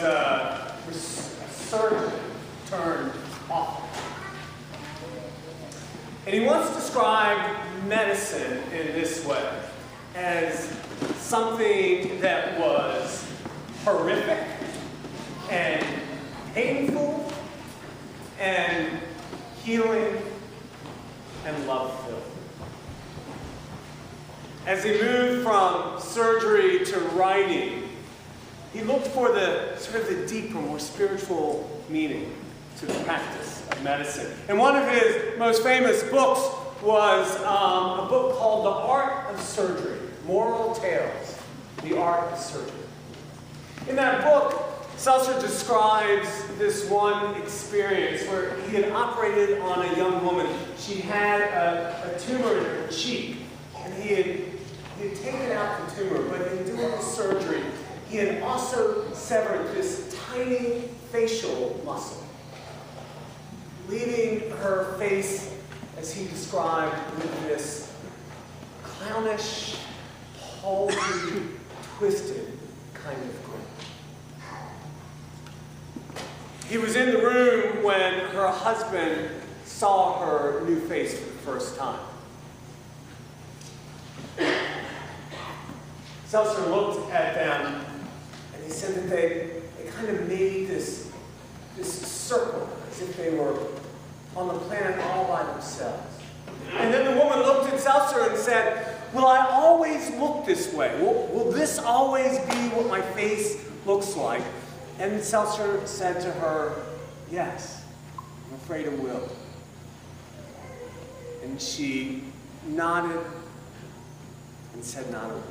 was a surgeon turned author. And he once described medicine in this way, as something that was horrific and painful and healing and love-filled. As he moved from surgery to writing, he looked for the sort of the deeper, more spiritual meaning to the practice of medicine. And one of his most famous books was a book called The Art of Surgery, Moral Tales, The Art of Surgery. In that book, Seltzer describes this one experience where he had operated on a young woman. She had a tumor in her cheek, and he had taken out the tumor, but in doing the surgery, he had also severed this tiny facial muscle, leaving her face, as he described, with this clownish, palsy, twisted kind of grin. He was in the room when her husband saw her new face for the first time. Seltzer looked at them, and he said that they kind of made this circle, as if they were on the planet all by themselves. And then the woman looked at Seltzer and said, "Will I always look this way? Will this always be what my face looks like?" And Seltzer said to her, "Yes, I'm afraid it will." And she nodded and said not a word.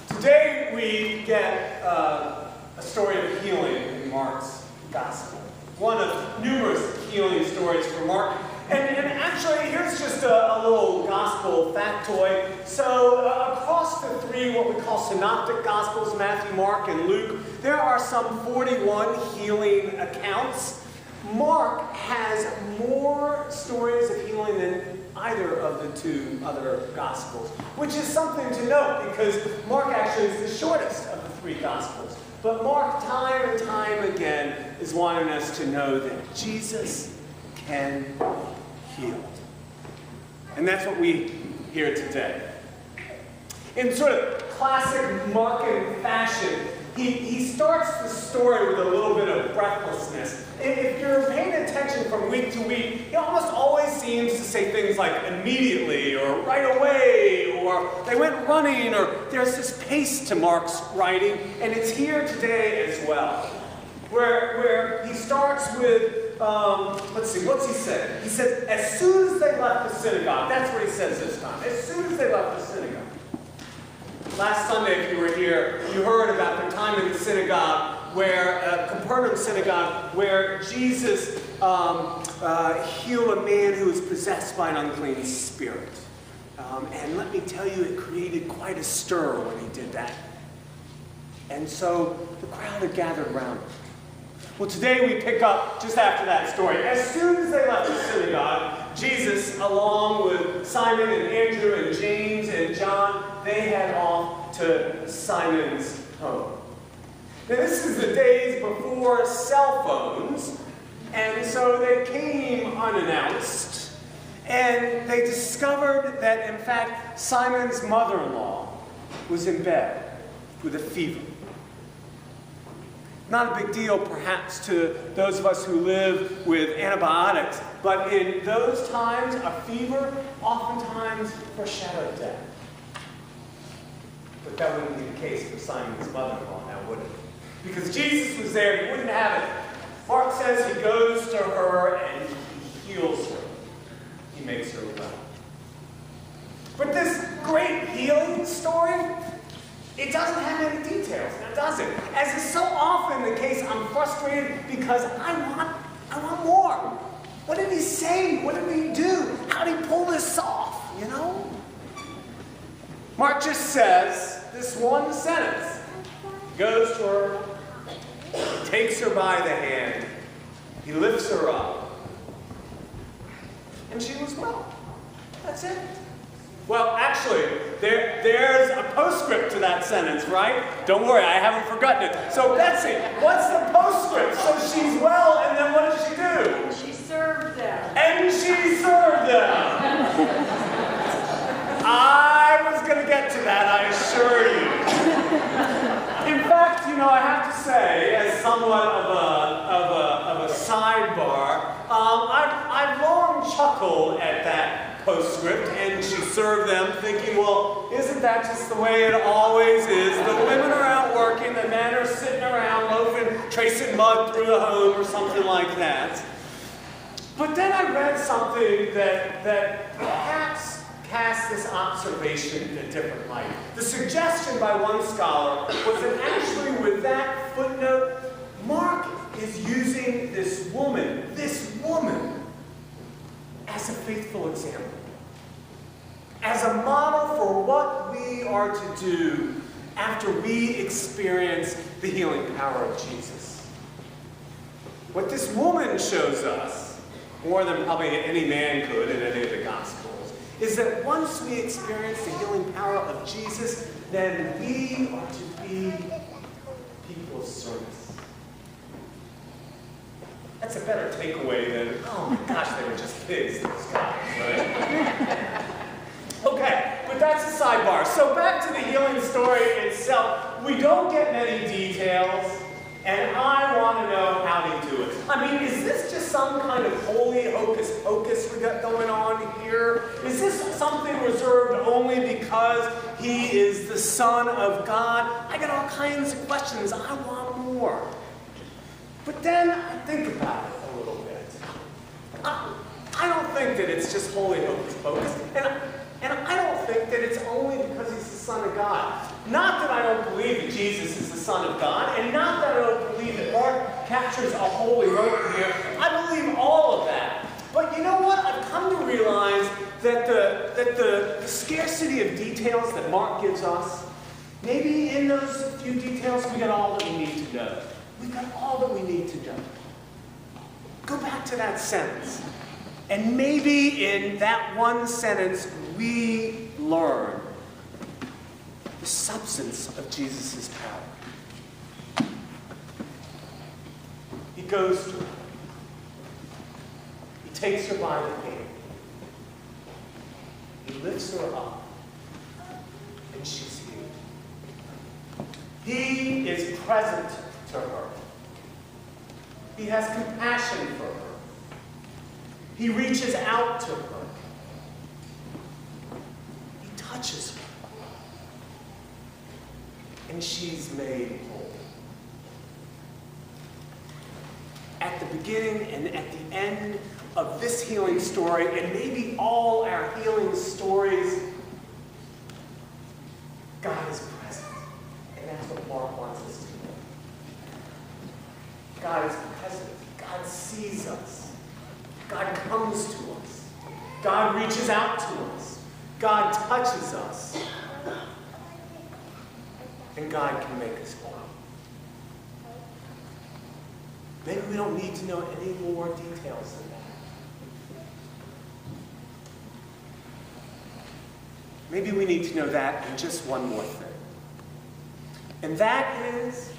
Today we get a story of healing in Mark's Gospel. One of numerous healing stories for Mark. And actually, here's just a little gospel factoid. So across the three, what we call synoptic gospels, Matthew, Mark, and Luke, there are some 41 healing accounts. Mark has more stories of healing than either of the two other gospels, which is something to note because Mark actually is the shortest of the three gospels. But Mark, time and time again, is wanting us to know that Jesus can heal. And that's what we hear today. In sort of classic Markan fashion, he starts the story with a little bit of breathlessness. If you're paying attention from week to week, he almost always seems to say things like immediately or right away or they went running or there's this pace to Mark's writing, and it's here today as well. Where he starts with, let's see, what's he said? He said, as soon as they left the synagogue. That's what he says this time. As soon as they left the synagogue. Last Sunday, if you were here, you heard about the time in the synagogue where, Capernaum synagogue, where Jesus healed a man who was possessed by an unclean spirit. And let me tell you, it created quite a stir when he did that. And so the crowd had gathered around him. Well, today we pick up just after that story. As soon as they left the synagogue, Jesus, along with Simon and Andrew and James and John, they head off to Simon's home. Now, this is the days before cell phones, and so they came unannounced, and they discovered that, in fact, Simon's mother-in-law was in bed with a fever. Not a big deal, perhaps, to those of us who live with antibiotics, but in those times, a fever oftentimes foreshadowed death. But that wouldn't be the case for Simon's mother-in-law now, would it? Because Jesus was there, he wouldn't have it. Mark says he goes to her and he heals her. He makes her well. But this great healing story, it doesn't have any details, now does it? As is so often the case, I'm frustrated because I want more. What did he say? What did he do? How did he pull this off, you know? Mark just says this one sentence. He goes to her, takes her by the hand, he lifts her up, and she was well. That's it. Well, actually, there's a postscript to that sentence, right? Don't worry, I haven't forgotten it. So Betsy, what's the postscript? So she's well, and then what does she do? She served them. And she served them. I was going to get to that, I assure you. In fact, you know, I have to say, as somewhat of a sidebar, I've long chuckled at that postscript, and she served them, thinking, well, isn't that just the way it always is? The women are out working, the men are sitting around loafing, tracing mud through the home, or something like that. But then I read something that perhaps cast this observation in a different light. The suggestion by one scholar was that actually with that footnote, Mark is using this woman, as a faithful example, as a model for what we are to do after we experience the healing power of Jesus. What this woman shows us, more than probably any man could in any of the Gospels, is that once we experience the healing power of Jesus, then we are to be people of service. That's a better takeaway than, oh my gosh, they were just pigs, those guys, right? Okay, but that's a sidebar. So back to the healing story itself. We don't get many details, and I want to know how they do it. I mean, is this just some kind of holy hocus pocus we got going on here? Is this something reserved only because he is the Son of God? I got all kinds of questions. I want more. But then I think about it a little bit. I don't think that it's just holy hocus pocus. And I don't think that it's only because he's the Son of God. Not that I don't believe that Jesus is the Son of God, and not that I don't believe that Mark captures a holy moment here. I believe all of that. But you know what? I've come to realize that the scarcity of details that Mark gives us, maybe in those few details we got all that we need to know. We've got all that we need to know. Go back to that sentence. And maybe in that one sentence, we learn the substance of Jesus' power. He goes to her. He takes her by the hand. He lifts her up. And she's healed. He is present to her. He has compassion for her. He reaches out to her. He touches her. And she's made whole. At the beginning and at the end of this healing story, and maybe all our healing stories, God is present. And that's what Mark wants us to know. God is present. God sees us. God comes to us. God reaches out to us. God touches us. And God can make us whole. Maybe we don't need to know any more details than that. Maybe we need to know that and just one more thing. And that is,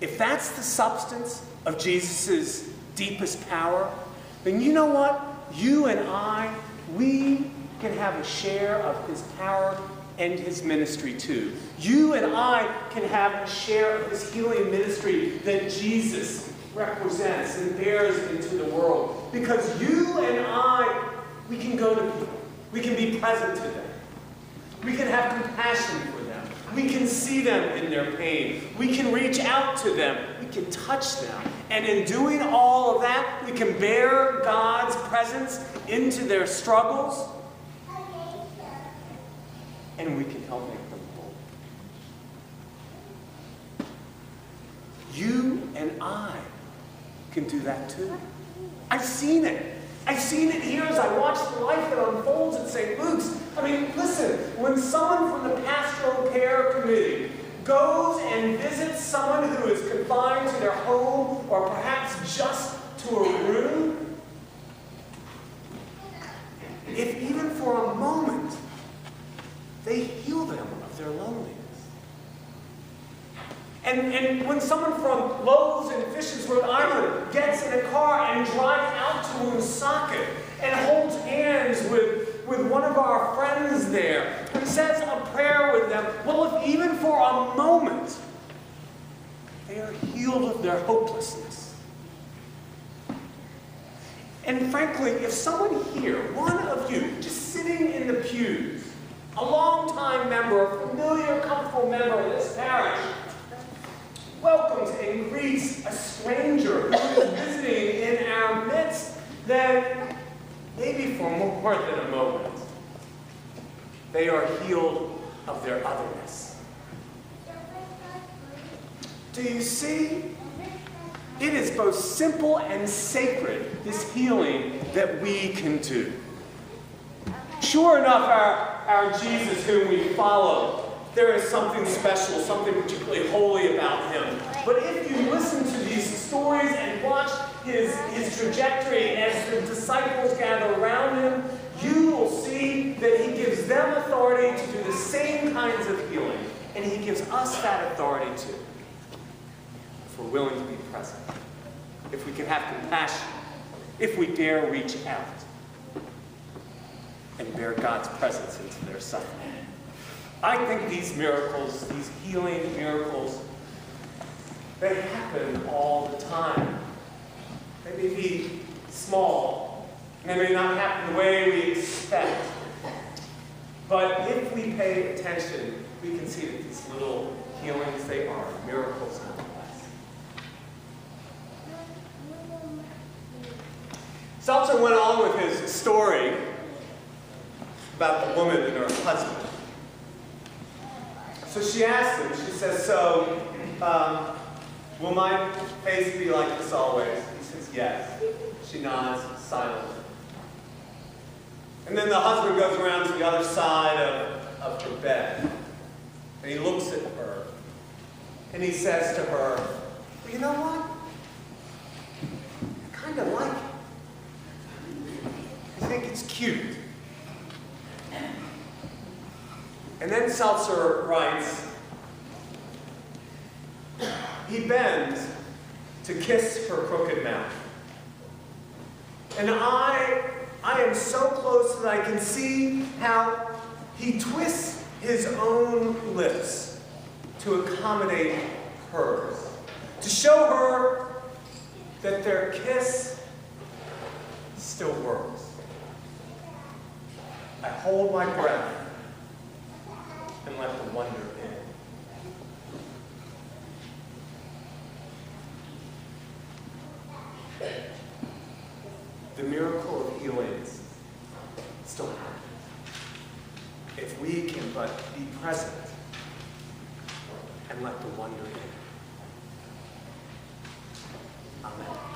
if that's the substance of Jesus' deepest power, then you know what? You and I, we can have a share of his power and his ministry too. You and I can have a share of his healing ministry that Jesus represents and bears into the world. Because you and I, we can go to people. We can be present to them. We can have compassion for them. We can see them in their pain. We can reach out to them. We can touch them. And in doing all of that, we can bear God's presence into their struggles. And we can help make them whole. You and I can do that too. I've seen it. I've seen it here as I watch the life that unfolds at St. Luke's. I mean, listen, when someone from the Pastoral Care Committee goes and visits someone who is confined to their home or perhaps just to a room, if even for a moment they heal their loneliness. And when someone from Loaves and Fishes, Rhode Island, gets in a car and drives out to Woonsocket and holds hands with one of our friends there and says a prayer with them, well, if even for a moment, they are healed of their hopelessness. And frankly, if someone here, one of you, just sitting in the pews, a long-time member, a familiar, comfortable member of this parish, welcomes and greets a stranger who is visiting in our midst, then maybe for more than a moment, they are healed of their otherness. Do you see? It is both simple and sacred, this healing that we can do. Sure enough, our Jesus whom we follow, there is something special, something particularly holy about him. But if you listen to these stories and watch his trajectory as the disciples gather around him, you will see that he gives them authority to do the same kinds of healing. And he gives us that authority too, if we're willing to be present, if we can have compassion, if we dare reach out and bear God's presence into their suffering. I think these miracles, these healing miracles, they happen all the time. They may be small, and they may not happen the way we expect. But if we pay attention, we can see that these little healings, they are miracles nonetheless. Seltzer went on with his story about the woman and her husband. So she asked him, she says, so, will my face be like this always? He says, yes. She nods silently. And then the husband goes around to the other side of her bed, and he looks at her, and he says to her, well, you know what? I kind of like it. I think it's cute. And then Seltzer writes, he bends to kiss her crooked mouth. And I am so close that I can see how he twists his own lips to accommodate hers, to show her that their kiss still works. I hold my breath and let the wonder in. The miracle of healings still happens if we can but be present and let the wonder in. Amen.